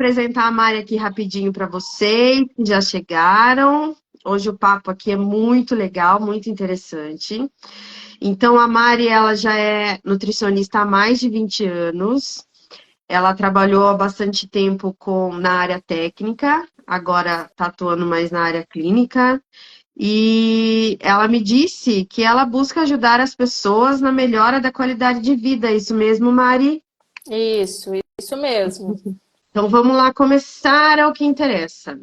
apresentar a Mari aqui rapidinho para vocês que já chegaram. Hoje o papo aqui é muito legal, muito interessante. Então, a Mari, ela já é nutricionista há mais de 20 anos. Ela trabalhou há bastante tempo na área técnica, agora está atuando mais na área clínica. E ela me disse que ela busca ajudar as pessoas na melhora da qualidade de vida. É isso mesmo, Mari? Isso mesmo. Então vamos lá começar ao que interessa.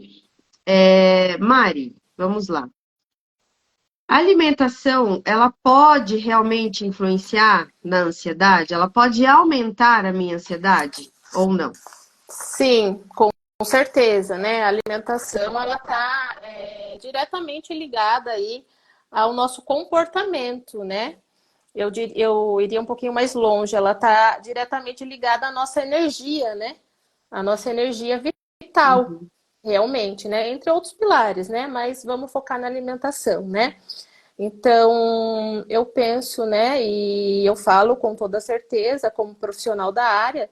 Mari, vamos lá. A alimentação, ela pode realmente influenciar na ansiedade? Ela pode aumentar a minha ansiedade ou não? Sim, com certeza, né? A alimentação, ela está diretamente ligada aí ao nosso comportamento, né? Eu iria um pouquinho mais longe, ela está diretamente ligada à nossa energia, né? A nossa energia vital, Uhum. realmente, né? Entre outros pilares, né? Mas vamos focar na alimentação, né? Então, eu penso, né? E eu falo com toda certeza, como profissional da área,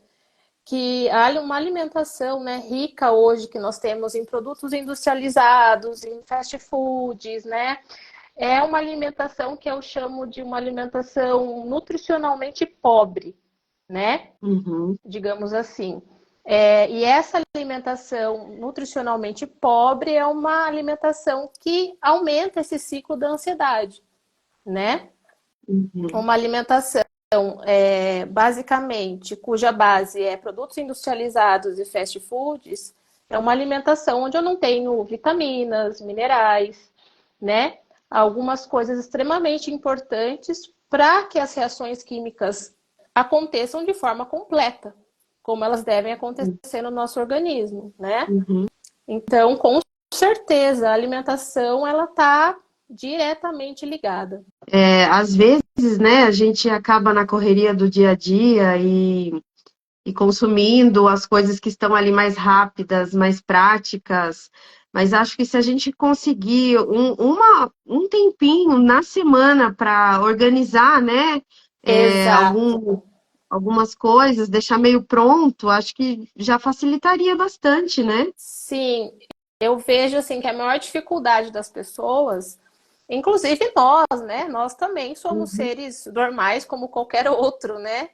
que há uma alimentação, né, rica hoje que nós temos em produtos industrializados, em fast foods, né? É uma alimentação que eu chamo de uma alimentação nutricionalmente pobre, né? Uhum. Digamos assim. E essa alimentação nutricionalmente pobre é uma alimentação que aumenta esse ciclo da ansiedade, né? Uhum. Uma alimentação basicamente cuja base é produtos industrializados e fast foods, é uma alimentação onde eu não tenho vitaminas, minerais, né? Algumas coisas extremamente importantes para que as reações químicas aconteçam de forma completa, como elas devem acontecer no nosso organismo, né? Uhum. Então, com certeza, a alimentação ela está diretamente ligada. Às vezes, né, a gente acaba na correria do dia a dia e consumindo as coisas que estão ali mais rápidas, mais práticas. Mas acho que se a gente conseguir um tempinho na semana para organizar, né, Exato. algumas coisas, deixar meio pronto, acho que já facilitaria bastante, né? Sim, eu vejo assim que a maior dificuldade das pessoas, inclusive nós, né? Nós também somos Uhum, seres normais como qualquer outro, né?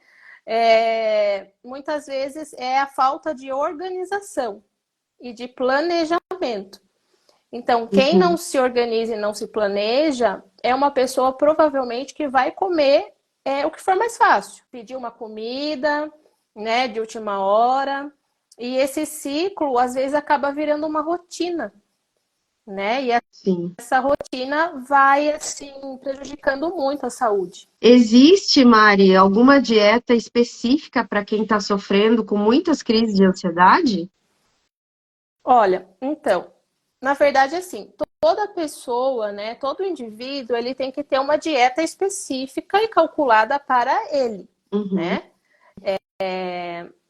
Muitas vezes é a falta de organização e de planejamento. Então, quem não uhum, se organiza e não se planeja é uma pessoa provavelmente que vai comer o que for mais fácil. Pedir uma comida, né, de última hora. E esse ciclo, às vezes, acaba virando uma rotina, né? E sim. essa rotina vai, assim, prejudicando muito a saúde. Existe, Mari, alguma dieta específica para quem está sofrendo com muitas crises de ansiedade? Olha, então, na verdade, assim, toda pessoa, né, todo indivíduo, ele tem que ter uma dieta específica e calculada para ele, Uhum, né?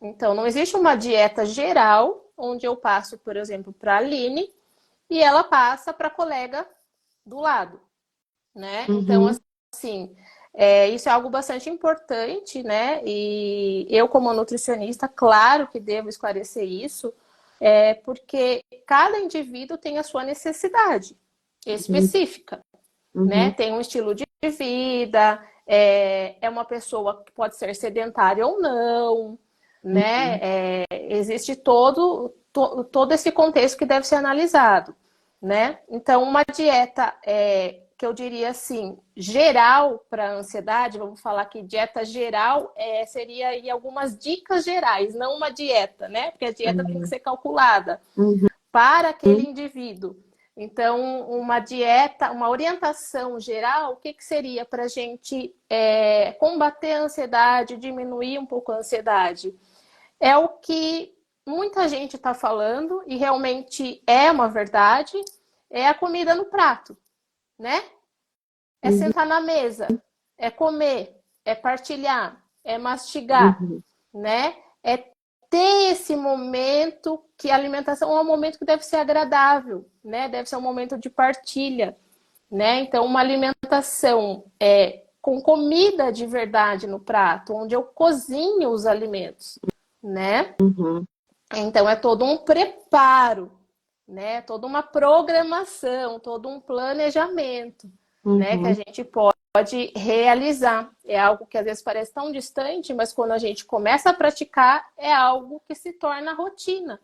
Então, não existe uma dieta geral onde eu passo, por exemplo, para a Aline e ela passa para a colega do lado, né? Então, uhum, assim, isso é algo bastante importante, né? E eu, como nutricionista, claro que devo esclarecer isso, porque cada indivíduo tem a sua necessidade específica, né? uhum, Tem um estilo de vida, é uma pessoa que pode ser sedentária ou não, né? uhum, Existe todo esse contexto que deve ser analisado, né? Então, uma dieta que eu diria assim, geral para a ansiedade, vamos falar que dieta geral seria aí algumas dicas gerais, não uma dieta, né? Porque a dieta tem que ser calculada uhum, para aquele uhum. indivíduo. Então, uma dieta, uma orientação geral, o que, que seria para a gente combater a ansiedade, diminuir um pouco a ansiedade? É o que muita gente está falando, e realmente é uma verdade, é a comida no prato, né? É Uhum, sentar na mesa, é comer, é partilhar, é mastigar, uhum, né? É ter esse momento que a alimentação é um momento que deve ser agradável, né? Deve ser um momento de partilha, né? Então, uma alimentação com comida de verdade no prato, onde eu cozinho os alimentos, né? uhum. Então, é todo um preparo, né? Toda uma programação, todo um planejamento, né? Que a Uhum. gente pode realizar. É algo que às vezes parece tão distante, mas quando a gente começa a praticar, é algo que se torna rotina,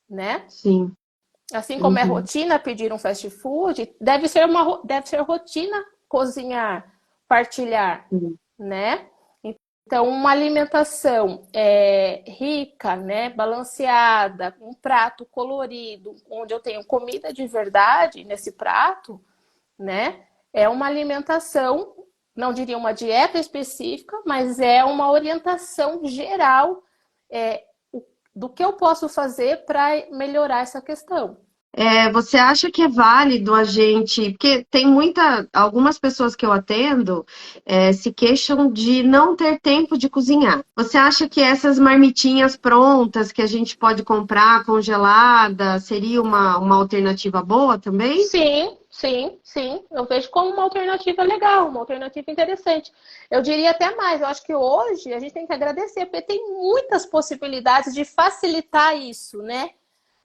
né? Sim. Assim como é Uhum. rotina pedir um fast food, deve ser rotina cozinhar, partilhar, Sim. né? Então, uma alimentação rica, né, balanceada, um prato colorido, onde eu tenho comida de verdade nesse prato, né, é uma alimentação, não diria uma dieta específica, mas é uma orientação geral é, do que eu posso fazer para melhorar essa questão. Você acha que é válido a gente, porque tem algumas pessoas que eu atendo, se queixam de não ter tempo de cozinhar. Você acha que essas marmitinhas prontas que a gente pode comprar congelada seria uma alternativa boa também? Sim, sim, sim. Eu vejo como uma alternativa legal, uma alternativa interessante. Eu diria até mais, eu acho que hoje a gente tem que agradecer, porque tem muitas possibilidades de facilitar isso, né?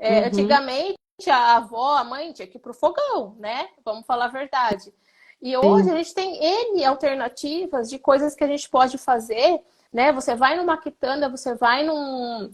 Uhum, Antigamente, a avó, a mãe tinha que ir pro fogão, né? Vamos falar a verdade. E hoje a sim. gente tem N alternativas de coisas que a gente pode fazer, né? Você vai numa quitanda, você vai num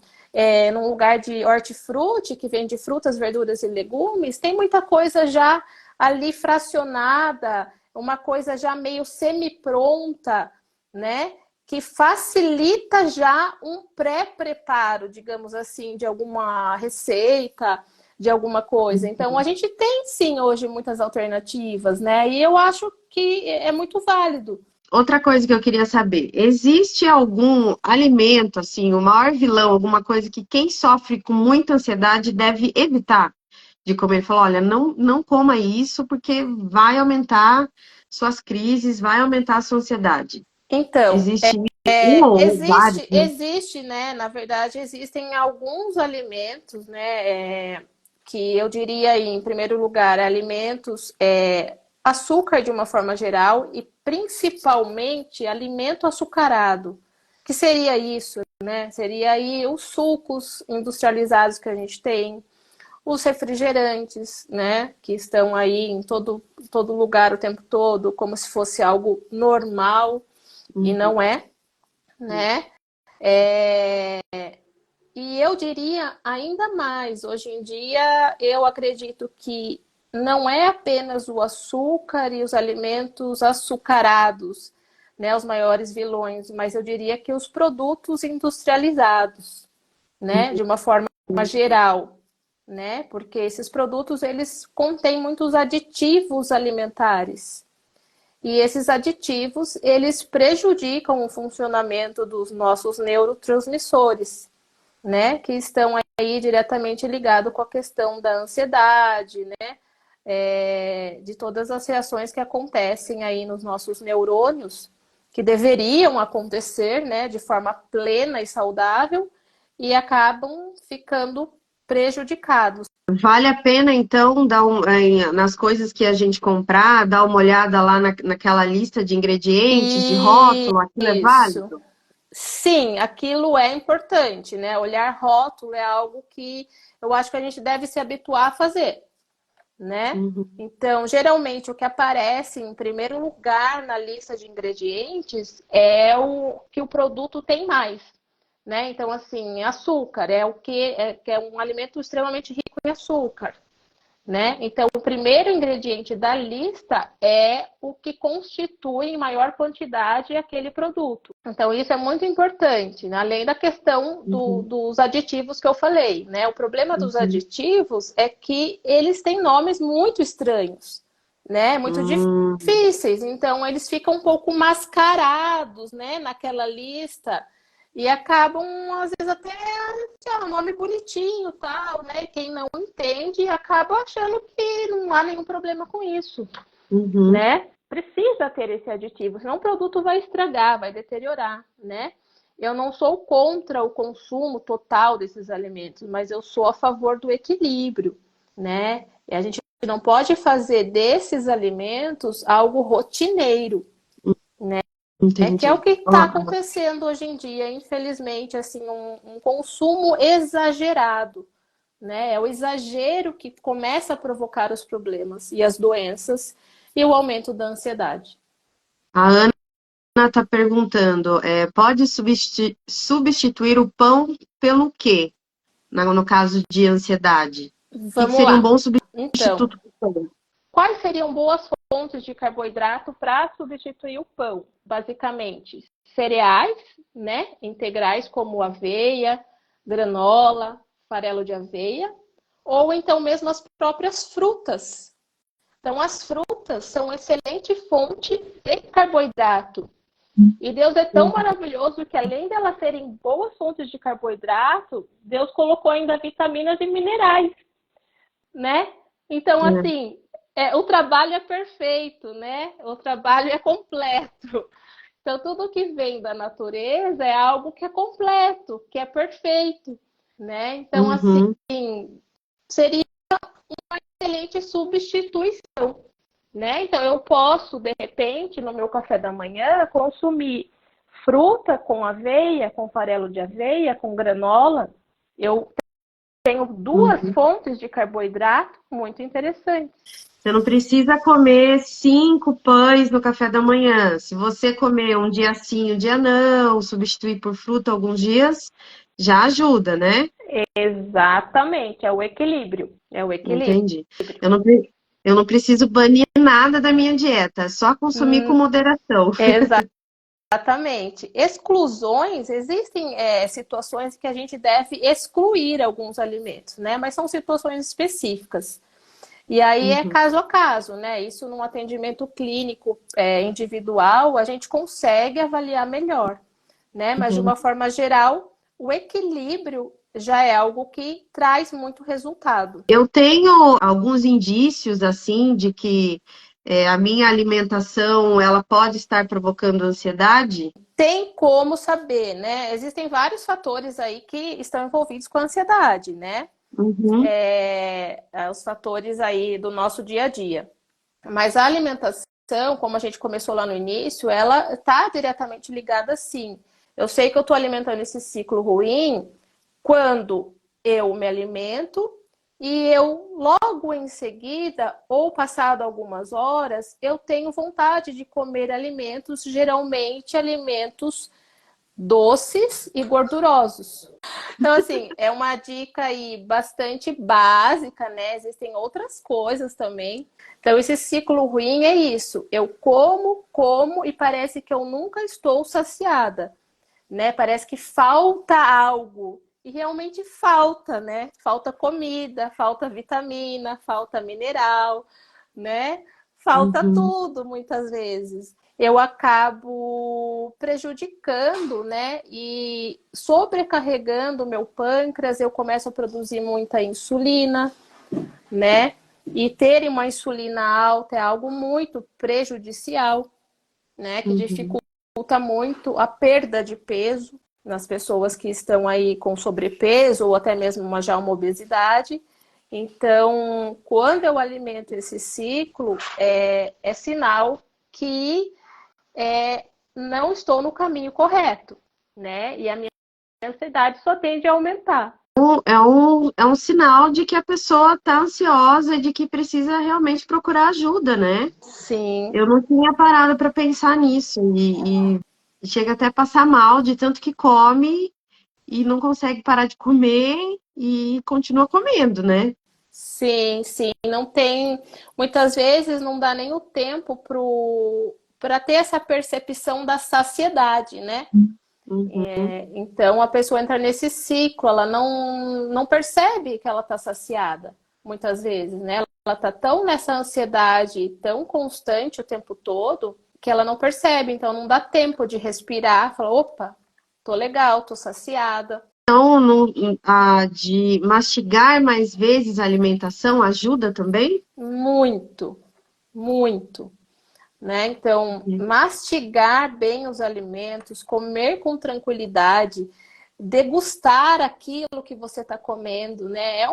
lugar de hortifruti, que vende frutas, verduras e legumes, tem muita coisa já ali fracionada, uma coisa já meio semi-pronta, né? Que facilita já um pré-preparo, digamos assim, de alguma receita, de alguma coisa. Então, a gente tem sim hoje muitas alternativas, né? E eu acho que é muito válido. Outra coisa que eu queria saber, existe algum alimento, assim, o maior vilão, alguma coisa que quem sofre com muita ansiedade deve evitar de comer? Falar, olha, não coma isso porque vai aumentar suas crises, vai aumentar a sua ansiedade. Então, Existe um ou vários, né? existe, né? Na verdade, existem alguns alimentos, né? Que eu diria aí, em primeiro lugar, alimentos, açúcar de uma forma geral e principalmente alimento açucarado. Que seria isso, né? Seria aí os sucos industrializados que a gente tem, os refrigerantes, né? Que estão aí em todo lugar o tempo todo, como se fosse algo normal e Uhum. não é, né? É, e eu diria ainda mais, hoje em dia eu acredito que não é apenas o açúcar e os alimentos açucarados, né, os maiores vilões, mas eu diria que os produtos industrializados, né, de uma forma geral, né, porque esses produtos eles contêm muitos aditivos alimentares. E esses aditivos, eles prejudicam o funcionamento dos nossos neurotransmissores, né? Que estão aí diretamente ligados com a questão da ansiedade, né? De todas as reações que acontecem aí nos nossos neurônios, que deveriam acontecer, né? De forma plena e saudável, e acabam ficando prejudicados. Vale a pena, então, nas coisas que a gente comprar, dar uma olhada lá naquela lista de ingredientes, de rótulo, aquilo é Isso. válido? Sim, aquilo é importante, né? Olhar rótulo é algo que eu acho que a gente deve se habituar a fazer, né? Uhum. Então, geralmente o que aparece em primeiro lugar na lista de ingredientes é o que o produto tem mais, né? Então, assim, açúcar é que é um alimento extremamente rico em açúcar, né? Então, o primeiro ingrediente da lista é o que constitui em maior quantidade aquele produto. Então, isso é muito importante, né? Além da questão Uhum. dos aditivos que eu falei, né? O problema dos Uhum. aditivos é que eles têm nomes muito estranhos, né? Muito Hum. difíceis. Então, eles ficam um pouco mascarados, né? Naquela lista e acabam, às vezes, até um nome bonitinho, tal, né? Quem não entende acaba achando que não há nenhum problema com isso, Uhum. né? Precisa ter esse aditivo, senão o produto vai estragar, vai deteriorar, né? Eu não sou contra o consumo total desses alimentos, mas eu sou a favor do equilíbrio, né? E a gente não pode fazer desses alimentos algo rotineiro, Que é o Entendi. que está acontecendo hoje em dia, infelizmente, assim, um consumo exagerado, né? É o exagero que começa a provocar os problemas e as doenças e o aumento da ansiedade. A Ana está perguntando, pode substituir o pão pelo quê? No caso de ansiedade. O que Vamos seria um lá. bom Então, substituto para o pão? quais seriam boas fontes de carboidrato para substituir o pão? Basicamente, cereais, né, integrais como aveia, granola, farelo de aveia, ou então mesmo as próprias frutas. Então, as frutas são uma excelente fonte de carboidrato. E Deus é tão maravilhoso que, além de elas serem boas fontes de carboidrato, Deus colocou ainda vitaminas e minerais, né? Então, assim, o trabalho é perfeito, né? O trabalho é completo. Então, tudo que vem da natureza é algo que é completo, que é perfeito, né? Então, assim, Uhum. seria uma excelente substituição, né? Então, eu posso, de repente, no meu café da manhã, consumir fruta com aveia, com farelo de aveia, com granola. Eu tenho duas Uhum. fontes de carboidrato muito interessantes. Você não precisa comer 5 pães no café da manhã. Se você comer um dia sim, um dia não, substituir por fruta alguns dias, já ajuda, né? Exatamente, é o equilíbrio. É o equilíbrio. Entendi. Eu não preciso banir nada da minha dieta, é só consumir com moderação. Exatamente. Exclusões, existem situações que a gente deve excluir alguns alimentos, né? Mas são situações específicas. E aí é Uhum, caso a caso, né? Isso num atendimento clínico individual, a gente consegue avaliar melhor, né? Mas de uhum. uma forma geral, o equilíbrio já é algo que traz muito resultado. Eu tenho alguns indícios, assim, de que a minha alimentação, ela pode estar provocando ansiedade. Tem como saber, né? Existem vários fatores aí que estão envolvidos com a ansiedade, né? Uhum, Os fatores aí do nosso dia a dia. Mas a alimentação, como a gente começou lá no início, ela está diretamente ligada sim. Eu sei que eu estou alimentando esse ciclo ruim quando eu me alimento e eu logo em seguida, ou passado algumas horas, eu tenho vontade de comer alimentos, geralmente alimentos doces e gordurosos. Então, assim, é uma dica aí bastante básica, né? Existem outras coisas também. Então, esse ciclo ruim é isso. Eu como e parece que eu nunca estou saciada, né? Parece que falta algo. E realmente falta, né? Falta comida, falta vitamina, falta mineral, né? Falta uhum. tudo muitas vezes. Eu acabo prejudicando, né? E sobrecarregando o meu pâncreas, eu começo a produzir muita insulina, né? E ter uma insulina alta é algo muito prejudicial, né? Que Uhum. dificulta muito a perda de peso nas pessoas que estão aí com sobrepeso ou até mesmo já uma obesidade. Então, quando eu alimento esse ciclo, é sinal que não estou no caminho correto, né? E a minha ansiedade só tende a aumentar. É um sinal de que a pessoa está ansiosa e de que precisa realmente procurar ajuda, né? Sim, Eu não tinha parado para pensar nisso e chega até a passar mal de tanto que come e não consegue parar de comer e continua comendo, né? sim, sim. Não tem. Muitas vezes não dá nem o tempo para ter essa percepção da saciedade, né? Uhum, Então a pessoa entra nesse ciclo, ela não percebe que ela está saciada, muitas vezes, né? Ela está tão nessa ansiedade, tão constante o tempo todo, que ela não percebe, então não dá tempo de respirar, falar, opa, tô legal, tô saciada. então, de mastigar mais vezes a alimentação ajuda também? Muito, muito, né? Então, mastigar bem os alimentos, comer com tranquilidade, degustar aquilo que você está comendo, né?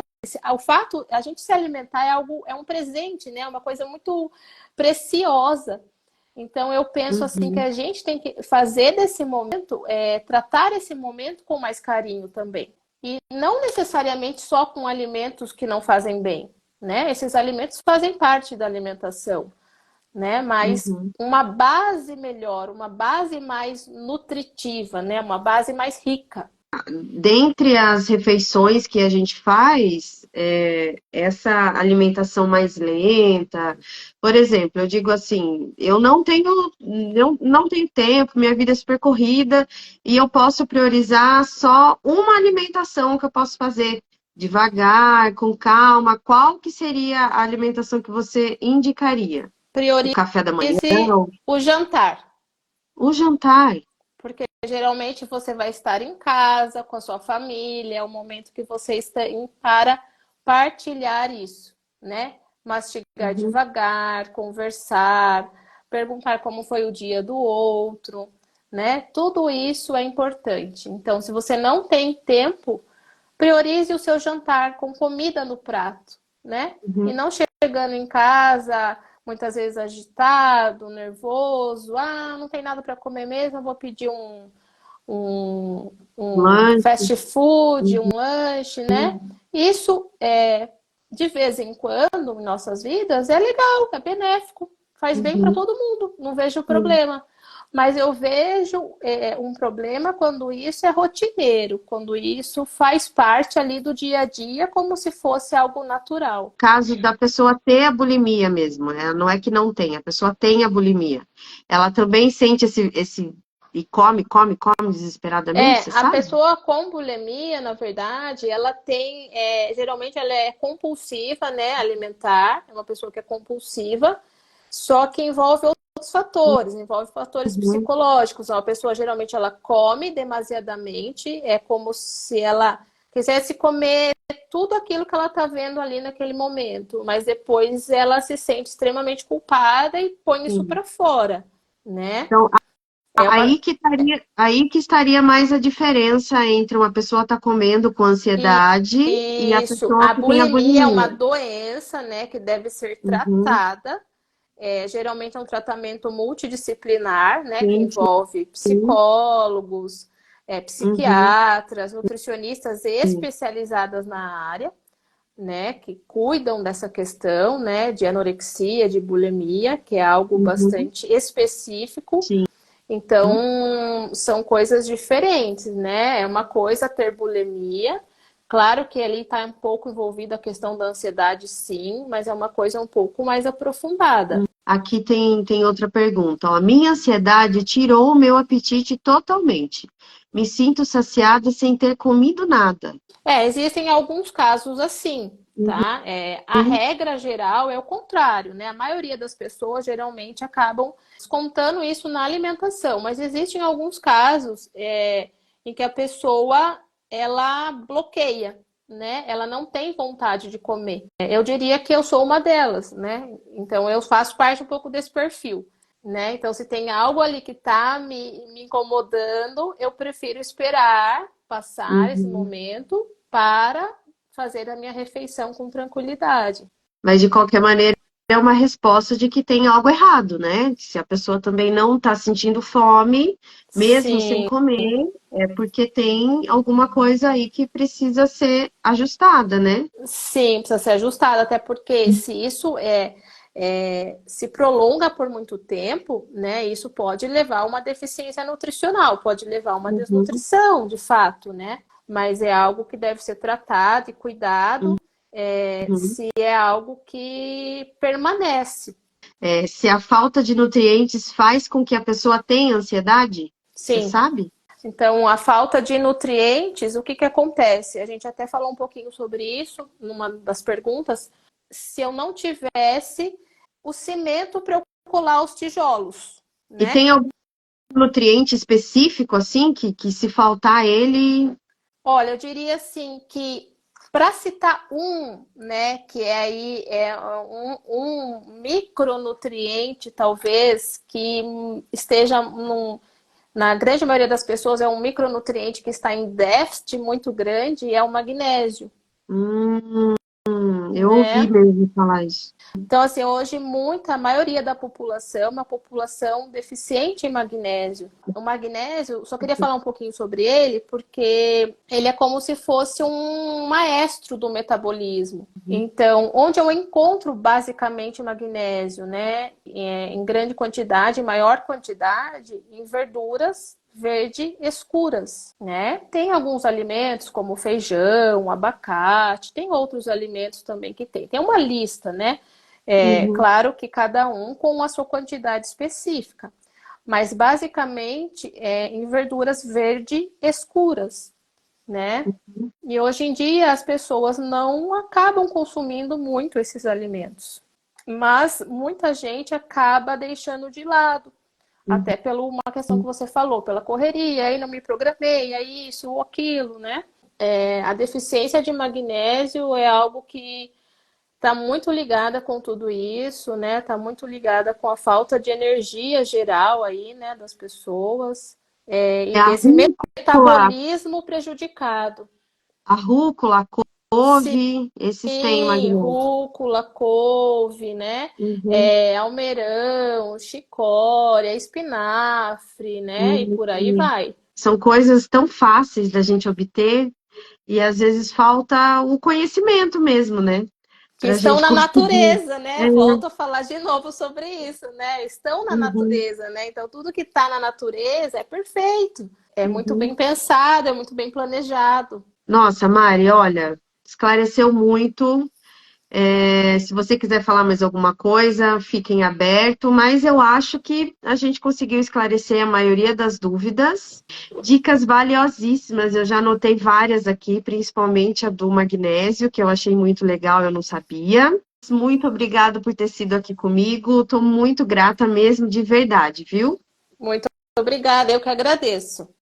O fato, a gente se alimentar é algo, é um presente, né? Uma coisa muito preciosa. Então, eu penso assim que a gente tem que fazer desse momento, tratar esse momento com mais carinho também. E não necessariamente só com alimentos que não fazem bem, né? Esses alimentos fazem parte da alimentação, né? Mas uma base melhor, uma base mais nutritiva, né? Uma base mais rica. Dentre as refeições que a gente faz, essa alimentação mais lenta, por exemplo, eu digo assim, eu não tenho tempo, minha vida é super corrida, e eu posso priorizar só uma alimentação que eu posso fazer devagar, com calma. Qual que seria a alimentação que você indicaria? O Priorize café da manhã, o jantar. o jantar. Porque geralmente você vai estar em casa com a sua família, é o momento que você está para partilhar isso, né? Mastigar devagar, conversar, perguntar como foi o dia do outro, né? Tudo isso é importante. Então, se você não tem tempo, priorize o seu jantar com comida no prato, né? E não chegando em casa muitas vezes agitado, nervoso, não tem nada para comer mesmo, eu vou pedir um Lanche. fast food, um lanche, né? Isso, de vez em quando, em nossas vidas, é legal, é benéfico, faz bem para todo mundo, não vejo problema. Mas eu vejo um problema quando isso é rotineiro, quando isso faz parte ali do dia a dia, como se fosse algo natural. Caso da pessoa ter a bulimia mesmo, né? Não é que não tem, a pessoa tem a bulimia. Ela também sente esse e come desesperadamente, você A sabe? pessoa com bulimia, na verdade, ela tem, geralmente ela é compulsiva, né, alimentar, é uma pessoa que é compulsiva, só que envolve outros fatores, envolve fatores psicológicos. A pessoa geralmente ela come demasiadamente, é como se ela quisesse comer tudo aquilo que ela está vendo ali naquele momento, mas depois ela se sente extremamente culpada e põe isso para fora, né? Então, É uma, aí que estaria mais a diferença entre uma pessoa estar comendo com ansiedade e a Isso, pessoa a que tem a bulimia é uma bulimia. doença, né, que deve ser tratada. Geralmente é um tratamento multidisciplinar, né, que Sim, envolve sim. psicólogos, Uhum, psiquiatras, nutricionistas especializadas na área, né, que cuidam dessa questão, né, de anorexia, de bulimia, que é algo uhum, bastante específico. sim. Então, são coisas diferentes, né? É uma coisa ter bulimia. Claro que ali está um pouco envolvida a questão da ansiedade, sim, mas é uma coisa um pouco mais aprofundada. Aqui tem outra pergunta. Ó. A minha ansiedade tirou o meu apetite totalmente. Me sinto saciada sem ter comido nada. Existem alguns casos assim, tá? A Uhum, regra geral é o contrário, né? A maioria das pessoas geralmente acabam descontando isso na alimentação, mas existem alguns casos em que a pessoa ela bloqueia, né? Ela não tem vontade de comer. Eu diria que eu sou uma delas, né? Então eu faço parte um pouco desse perfil. Né? Então, se tem algo ali que está me incomodando, eu prefiro esperar passar esse uhum. momento para fazer a minha refeição com tranquilidade. Mas, de qualquer maneira, é uma resposta de que tem algo errado, né? Se a pessoa também não está sentindo fome, mesmo sem Sim, comer, é porque tem alguma coisa aí que precisa ser ajustada, né? sim, precisa ser ajustado, até porque se isso se prolonga por muito tempo, né, isso pode levar a uma deficiência nutricional, pode levar a uma Uhum, desnutrição, de fato, né? Mas é algo que deve ser tratado e cuidado, uhum. se é algo que permanece. Se a falta de nutrientes faz com que a pessoa tenha ansiedade, você Sim. sabe? Então, a falta de nutrientes, o que que acontece? A gente até falou um pouquinho sobre isso numa das perguntas. Se eu não tivesse o cimento para eu colar os tijolos, E né? tem algum nutriente específico, assim, que se faltar ele. Olha, eu diria assim que para citar né, que um micronutriente talvez que esteja na grande maioria das pessoas é um micronutriente que está em déficit muito grande, é o magnésio. Hum, Eu ouvi né? mesmo falar isso. Então, assim, hoje a maioria da população é uma população deficiente em magnésio. O magnésio, só queria falar um pouquinho sobre ele, porque ele é como se fosse um maestro do metabolismo. Então, onde eu encontro basicamente magnésio, né, em grande quantidade, em maior quantidade, em verduras verde escuras, né? Tem alguns alimentos como feijão, abacate, tem outros alimentos também que tem. Tem uma lista, né? É Uhum, claro que cada um com a sua quantidade específica, mas basicamente em verduras verde escuras, né? E hoje em dia as pessoas não acabam consumindo muito esses alimentos, mas muita gente acaba deixando de lado, uhum. até pela uma questão que você falou, pela correria, aí não me programei, aí isso ou aquilo, né? A deficiência de magnésio é algo que está muito ligada com tudo isso, né? Está muito ligada com a falta de energia geral aí, né, das pessoas, e É a desse rúcula, metabolismo prejudicado. a rúcula, a Sim, couve, esses têm magnésio. rúcula, couve, né? Uhum, Almeirão, chicória, espinafre, né? E por aí uhum. vai. São coisas tão fáceis da gente obter e às vezes falta o conhecimento mesmo, né? Que Para a estão gente na conseguir. natureza, né? É, Volto a falar de novo sobre isso, né? Estão na uhum, natureza, né? Então, tudo que está na natureza é perfeito. É muito bem uhum. pensado, é muito bem planejado. Nossa, Mari, olha, esclareceu muito. Se você quiser falar mais alguma coisa, fiquem aberto, mas eu acho que a gente conseguiu esclarecer a maioria das dúvidas. Dicas valiosíssimas, eu já anotei várias aqui, principalmente a do magnésio, que eu achei muito legal, eu não sabia. Muito obrigada por ter sido aqui comigo, estou muito grata mesmo, de verdade, viu? Muito obrigada, eu que agradeço.